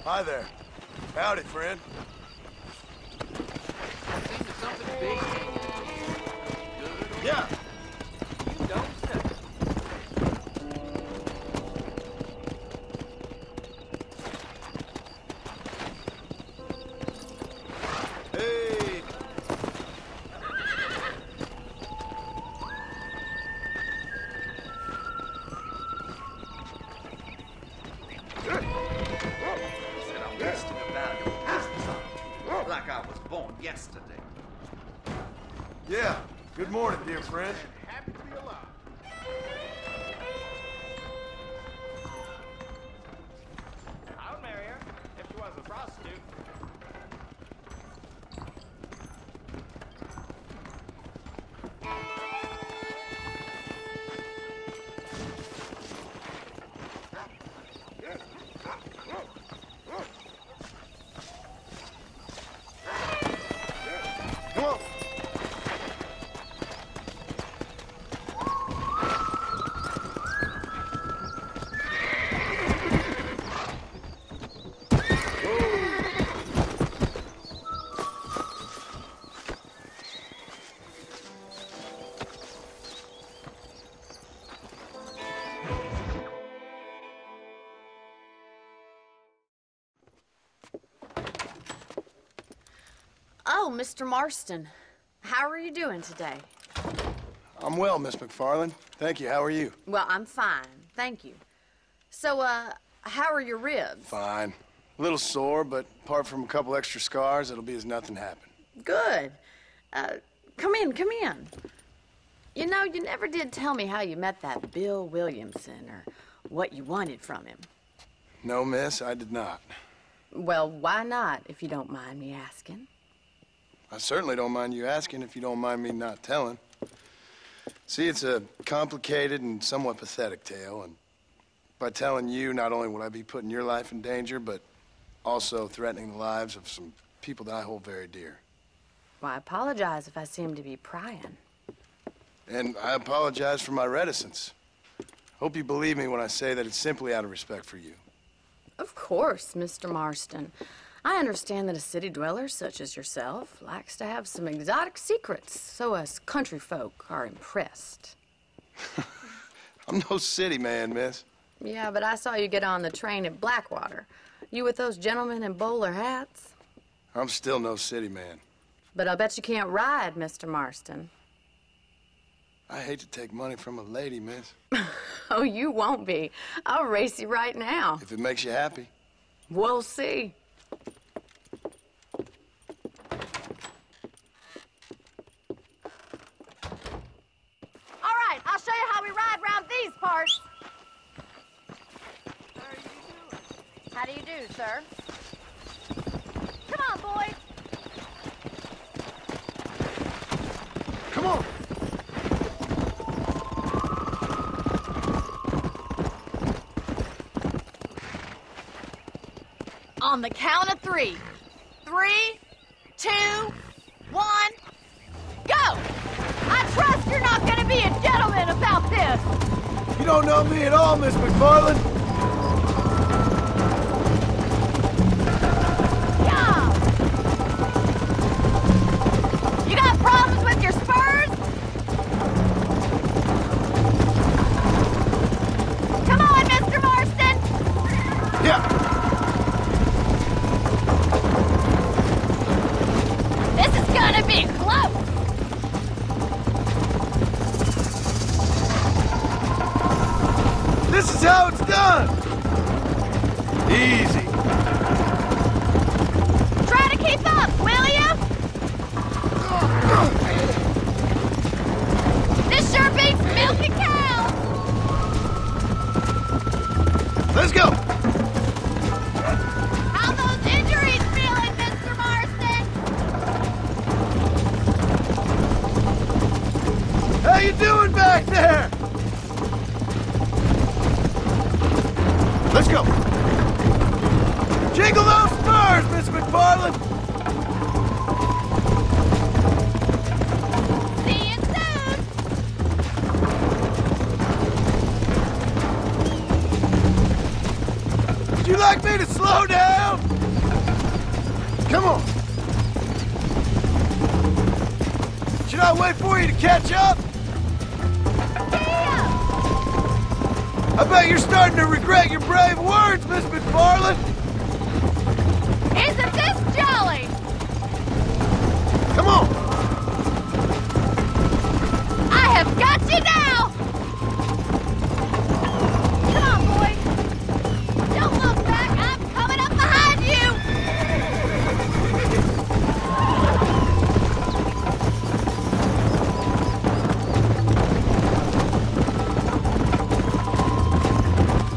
Hi there. Howdy, friend. Think of something big. Good. Yeah. You don't say. Hey. Said I'm wasting a valuable business opportunity, like I was born yesterday. Yeah. Good morning, dear friend. Happy to be alive. I would marry her if she was a prostitute. Come on. Oh, Mr. Marston. How are you doing today? I'm well, Miss McFarland. Thank you. How are you? Well, I'm fine. Thank you. So, how are your ribs? Fine. A little sore, but apart from a couple extra scars, it'll be as nothing happened. Good. Come in, come in. You know, you never did tell me how you met that Bill Williamson or what you wanted from him. No, miss, I did not. Well, why not, if you don't mind me asking? I certainly don't mind you asking if you don't mind me not telling. See, it's a complicated and somewhat pathetic tale, and by telling you, not only will I be putting your life in danger, but also threatening the lives of some people that I hold very dear. Well, I apologize if I seem to be prying. And I apologize for my reticence. Hope you believe me when I say that it's simply out of respect for you. Of course, Mr. Marston. I understand that a city dweller such as yourself likes to have some exotic secrets, so us country folk are impressed. I'm no city man, miss. Yeah, but I saw you get on the train at Blackwater. You with those gentlemen in bowler hats? I'm still no city man. But I'll bet you can't ride, Mr. Marston. I hate to take money from a lady, miss. Oh, you won't be. I'll race you right now. If it makes you happy. We'll see. All right, I'll show you how we ride around these parts. How do you do, sir? Come on, boys. Come on! On the count of 3. 3, 2, 1, go! I trust you're not gonna be a gentleman about this. You don't know me at all, Miss McFarland. Yeah! You got problems with your spurs? Come on, Mr. Marston! Yeah! This is gonna be close! This is how it's done! Easy. Try to keep up, will you? This sure beats milking cows! Let's go! How those injuries feeling, Mr. Marston? How you doing back there? Let's go! Jingle those spurs, Miss McFarland! See you soon! Would you like me to slow down? Come on. Should I wait for you to catch up? Yeah! I bet you're starting to regret your brave words, Miss McFarland. Isn't this jolly? Come on. I have got you now! Come on, boy. Don't look back. I'm coming up behind you!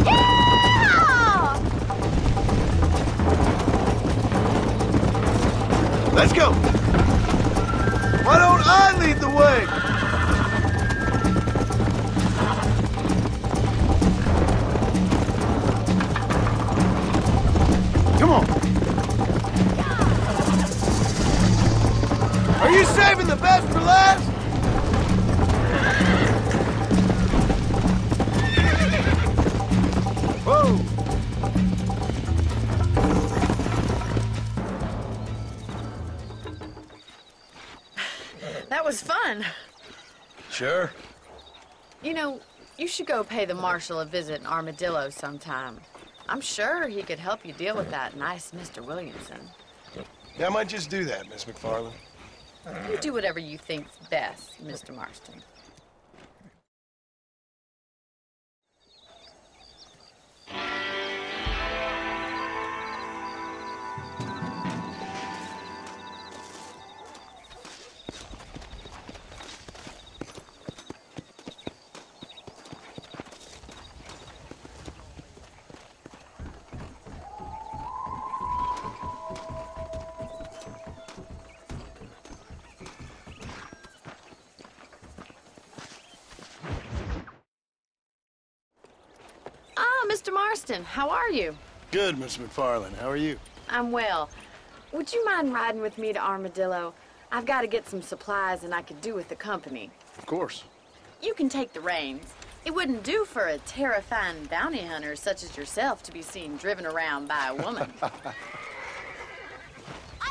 Yeah! Let's go. Why don't I lead the way? Come on. Are you saving the best for last? Whoa. That was fun. Sure. You know, you should go pay the marshal a visit in Armadillo sometime. I'm sure he could help you deal with that nice Mr. Williamson. Yeah, I might just do that, Miss McFarland. You do whatever you think's best, Mr. Marston. Mr. Marston, how are you? Good, Miss McFarland. How are you? I'm well. Would you mind riding with me to Armadillo? I've got to get some supplies and I could do with the company. Of course. You can take the reins. It wouldn't do for a terrifying bounty hunter such as yourself to be seen driven around by a woman. I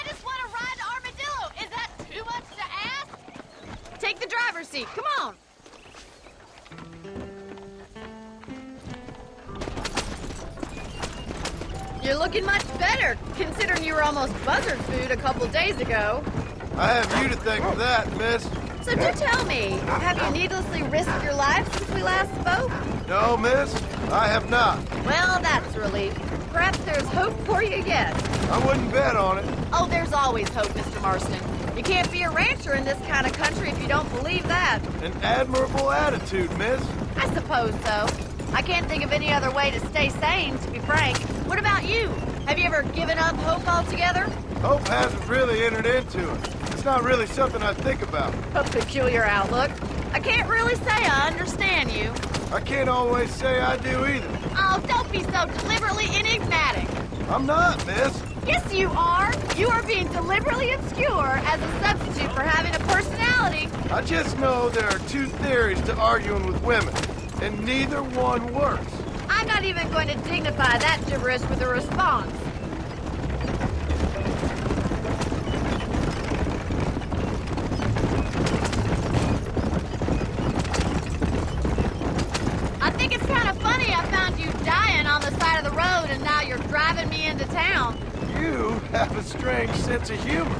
just want to ride to Armadillo. Is that too much to ask? Take the driver's seat. Come on. You're looking much better, considering you were almost buzzard food a couple days ago. I have you to thank for that, miss. So do tell me, have you needlessly risked your life since we last spoke? No, miss, I have not. Well, that's a relief. Perhaps there's hope for you yet. I wouldn't bet on it. Oh, there's always hope, Mr. Marston. You can't be a rancher in this kind of country if you don't believe that. An admirable attitude, miss. I suppose so. I can't think of any other way to stay sane, to be frank. What about you? Have you ever given up hope altogether? Hope hasn't really entered into it. It's not really something I think about. A peculiar outlook. I can't really say I understand you. I can't always say I do either. Oh, don't be so deliberately enigmatic. I'm not, miss. Yes, you are. You are being deliberately obscure as a substitute for having a personality. I just know there are two theories to arguing with women, and neither one works. I'm not even going to dignify that gibberish with a response. I think it's kind of funny I found you dying on the side of the road and now you're driving me into town. You have a strange sense of humor.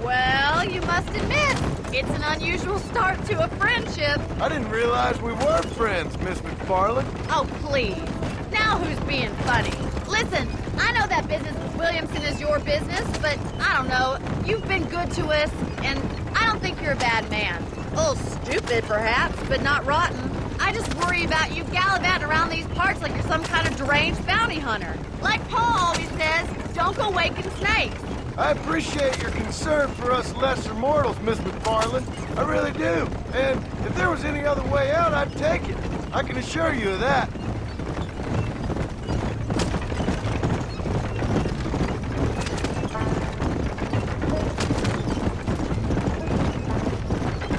Well, you must admit, it's an unusual start to a friendship. I didn't realize we were friends, Miss McFarland. Oh, please. Now who's being funny? Listen, I know that business with Williamson is your business, but I don't know. You've been good to us, and I don't think you're a bad man. A little stupid, perhaps, but not rotten. I just worry about you gallivanting around these parts like you're some kind of deranged bounty hunter. Like Paul always says, don't go waking snakes. I appreciate your concern for us lesser mortals, Miss McFarland. I really do. And if there was any other way out, I'd take it. I can assure you of that.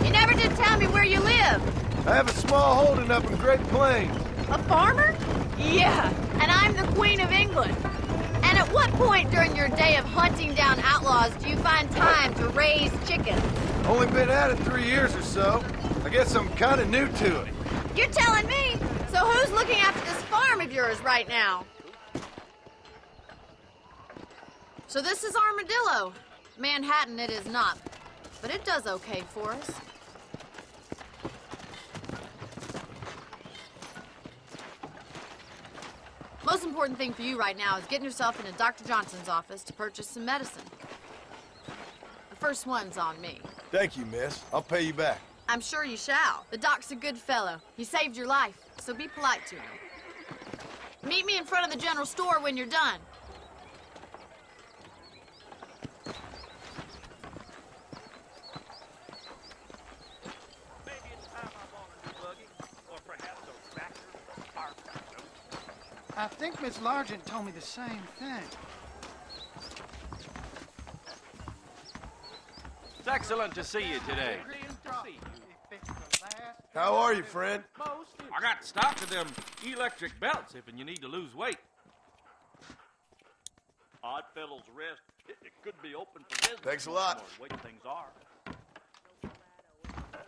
You never did tell me where you live. I have a small holding up in Great Plains. A farmer? Yeah, and I'm the Queen of England. And it At what point during your day of hunting down outlaws do you find time to raise chickens? Only been at it 3 years or so. I guess I'm kind of new to it. You're telling me? So who's looking after this farm of yours right now? So this is Armadillo. Manhattan it is not, but it does okay for us. Most important thing for you right now is getting yourself into Dr. Johnson's office to purchase some medicine. The first one's on me. Thank you, miss. I'll pay you back. I'm sure you shall. The doc's a good fellow. He saved your life, so be polite to him. Meet me in front of the general store when you're done. I think Miss Largent told me the same thing. It's excellent to see you today. How are you, friend? I got stock of them electric belts if you need to lose weight. Odd Fellows Rest. It could be open for business. Thanks a lot. The way things are.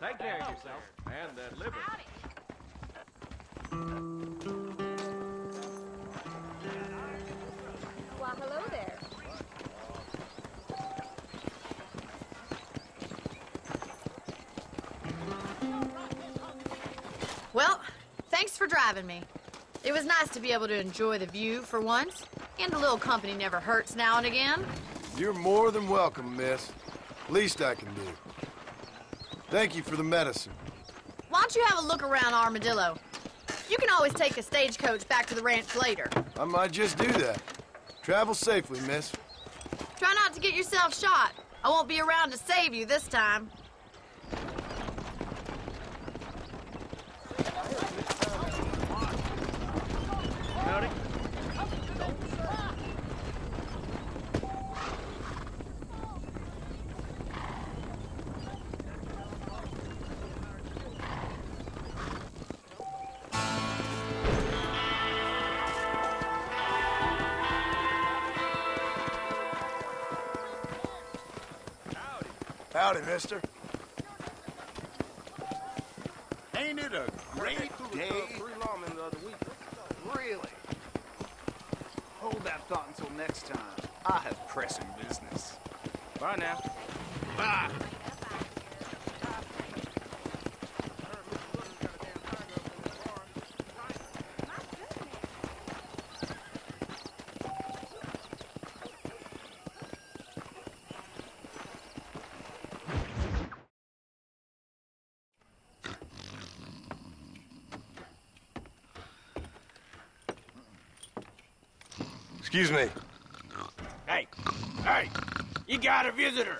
Take care of yourself and that liver. Well, hello there. Well, thanks for driving me. It was nice to be able to enjoy the view for once, and a little company never hurts now and again. You're more than welcome, miss. Least I can do. Thank you for the medicine. Why don't you have a look around Armadillo? You can always take a stagecoach back to the ranch later. I might just do that. Travel safely, miss. Try not to get yourself shot. I won't be around to save you this time. Howdy, mister. Ain't it a great day? Three lawmen the other week. Really? Hold that thought until next time. I have pressing business. Bye now. Bye. Excuse me. Hey, you got a visitor.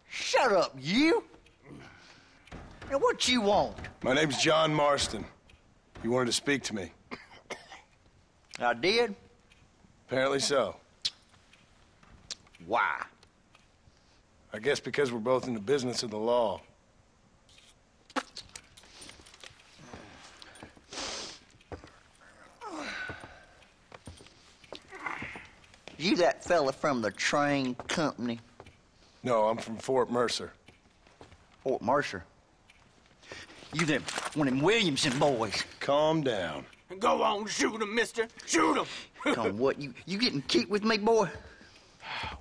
Shut up, you! Now, what you want? My name's John Marston. You wanted to speak to me. I did? Apparently so. Why? I guess because we're both in the business of the law. You that fella from the train company? No, I'm from Fort Mercer. Fort Mercer? You them, one of them Williamson boys. Calm down. Go on, shoot him, mister. Shoot him. Come, what, you getting cute with me, boy?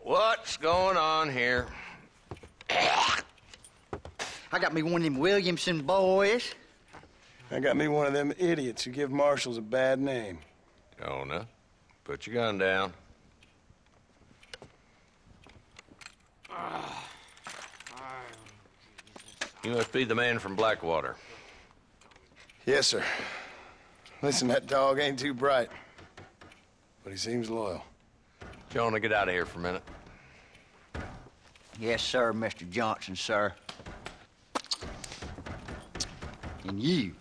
What's going on here? I got me one of them Williamson boys. I got me one of them idiots who give marshals a bad name. Jonah, put your gun down. You must be the man from Blackwater. Yes, sir. Listen, that dog ain't too bright, but he seems loyal. Jonah, get out of here for a minute. Yes, sir, Mr. Johnson, sir. And you.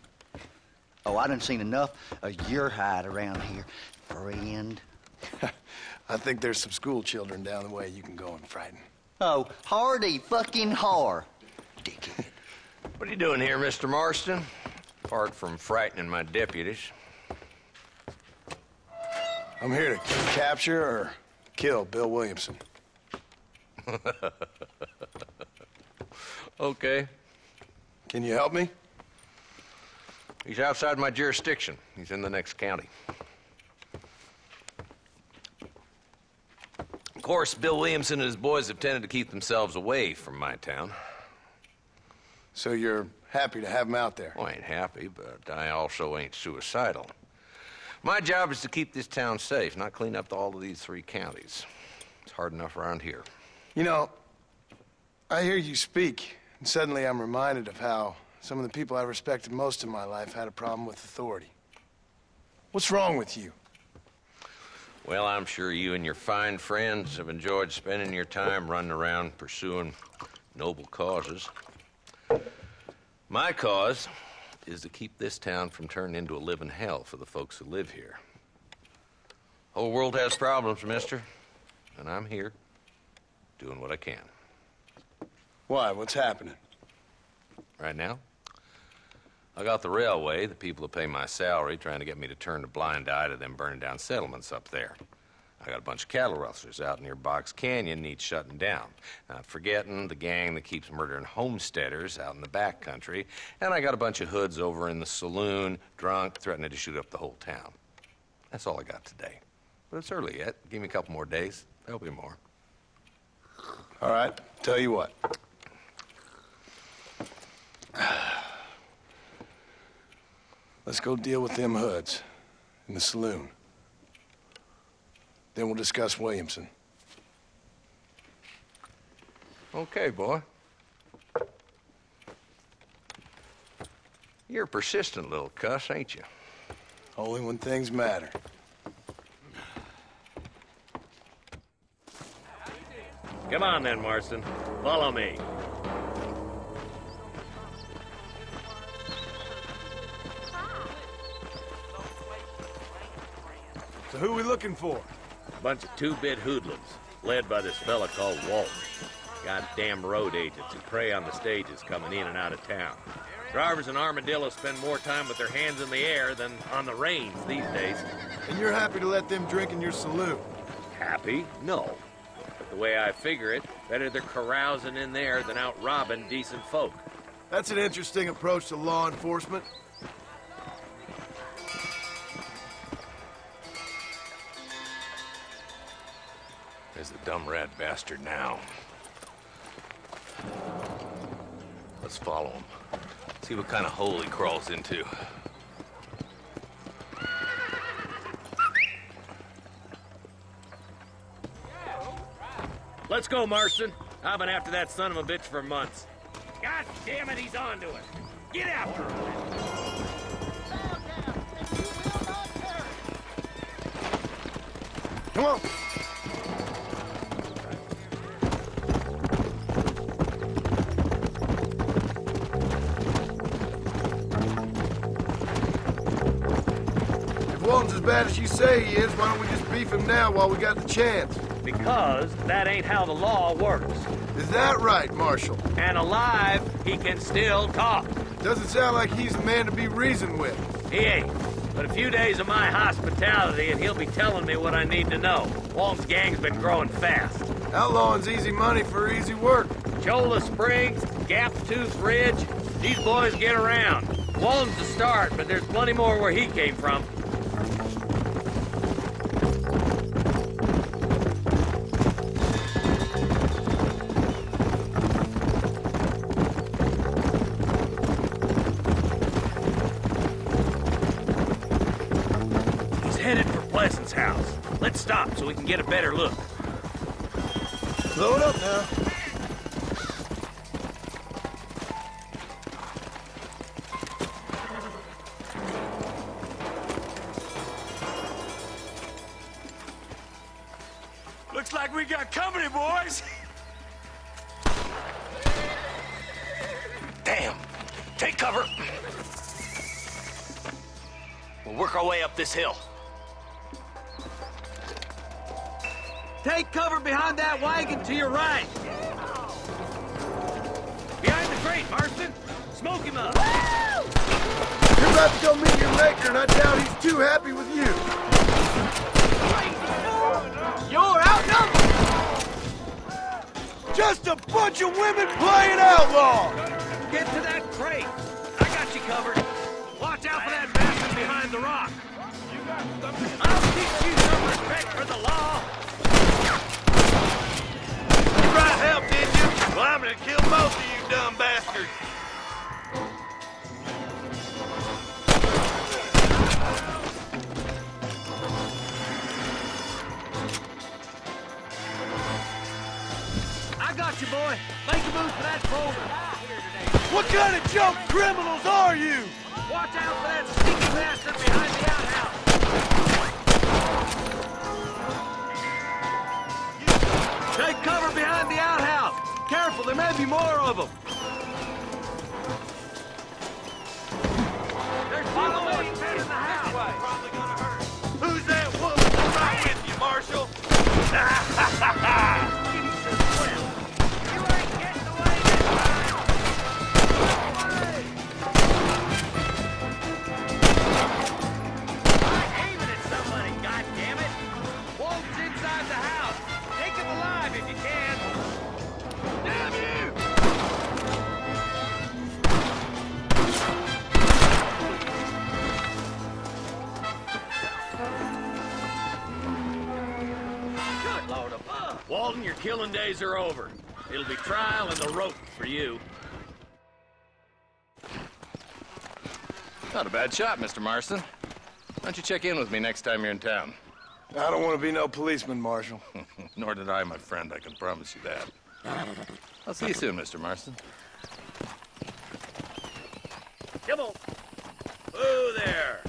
Oh, I done seen enough of your hide around here, friend. I think there's some school children down the way you can go and frighten. Oh, hardy fucking har. Dickhead. What are you doing here, Mr. Marston? apart from frightening my deputies. I'm here to capture or kill Bill Williamson. Okay. Can you help me? He's outside my jurisdiction. He's in the next county. Of course, Bill Williamson and his boys have tended to keep themselves away from my town. So you're happy to have him out there? Well, I ain't happy, but I also ain't suicidal. My job is to keep this town safe, not clean up all of these 3 counties. It's hard enough around here. You know, I hear you speak, and suddenly I'm reminded of how some of the people I respected most in my life had a problem with authority. What's wrong with you? Well, I'm sure you and your fine friends have enjoyed spending your time running around pursuing noble causes. My cause is to keep this town from turning into a living hell for the folks who live here. Whole world has problems, mister, and I'm here doing what I can. Why? What's happening? Right now, I got the railway, the people who pay my salary, trying to get me to turn a blind eye to them burning down settlements up there. I got a bunch of cattle rustlers out near Box Canyon needs shutting down. Not forgetting the gang that keeps murdering homesteaders out in the back country. And I got a bunch of hoods over in the saloon, drunk, threatening to shoot up the whole town. That's all I got today. But it's early yet. Give me a couple more days. There'll be more. All right, tell you what. Let's go deal with them hoods in the saloon. Then we'll discuss Williamson. Okay, boy. You're a persistent little cuss, ain't you? Only when things matter. Come on then, Marston. Follow me. So who are we looking for? A bunch of 2-bit hoodlums, led by this fella called Walton. Goddamn road agents who prey on the stages coming in and out of town. Drivers in Armadillo spend more time with their hands in the air than on the reins these days. And you're happy to let them drink in your saloon? Happy? No. But the way I figure it, better they're carousing in there than out robbing decent folk. That's an interesting approach to law enforcement. There's the dumb rat bastard now. Let's follow him. See what kind of hole he crawls into. Let's go, Marston. I've been after that son of a bitch for months. God damn it, he's on to it. Get after him. Come on. Walton's as bad as you say he is, why don't we just beef him now while we got the chance? Because that ain't how the law works. Is that right, Marshal? And alive, he can still talk. Doesn't sound like he's the man to be reasoned with. He ain't. But a few days of my hospitality and he'll be telling me what I need to know. Walton's gang's been growing fast. Outlawing's easy money for easy work. Cholla Springs, Gap Tooth Ridge, these boys get around. Walton's the start, but there's plenty more where he came from. House. Let's stop so we can get a better look. Slow it up now. Looks like we got company, boys. Damn! Take cover! We'll work our way up this hill. Take cover behind that wagon to your right. Behind the crate, Marston. Smoke him up. Here about to go meet your maker, and I doubt he's too happy with you. You're outnumbered! Just a bunch of women playing outlaw! Get to that crate! I got you covered. Watch out for that bastard behind the rock. I'll teach you some respect for the law. You brought help, did you? Well, I'm gonna kill both of you dumb bastards. I got you, boy. Make a move for that boulder. What kind of junk criminals are you? Watch out for that sneaky bastard behind the outhouse. Take cover behind the outhouse. Careful, there may be more of them. There's people waiting in the house. Probably gonna hurt. Who's that woman that's right with you, Marshal? You ain't getting away this time. I'm aiming at somebody, goddammit. Wolf's inside the house. Take him alive if you can. Damn you! Good Lord above. Walton, your killing days are over. It'll be trial and the rope for you. Not a bad shot, Mr. Marston. Why don't you check in with me next time you're in town? I don't want to be no policeman, Marshal. Nor did I, my friend. I can promise you that. I'll see you soon, Mr. Marston. Come on. Whoa there.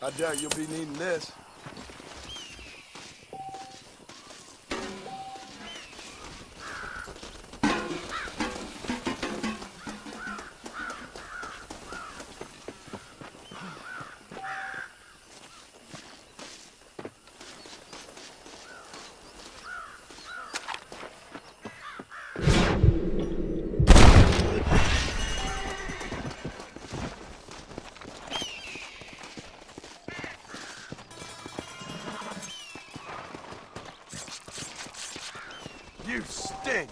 I doubt you'll be needing this. You stink!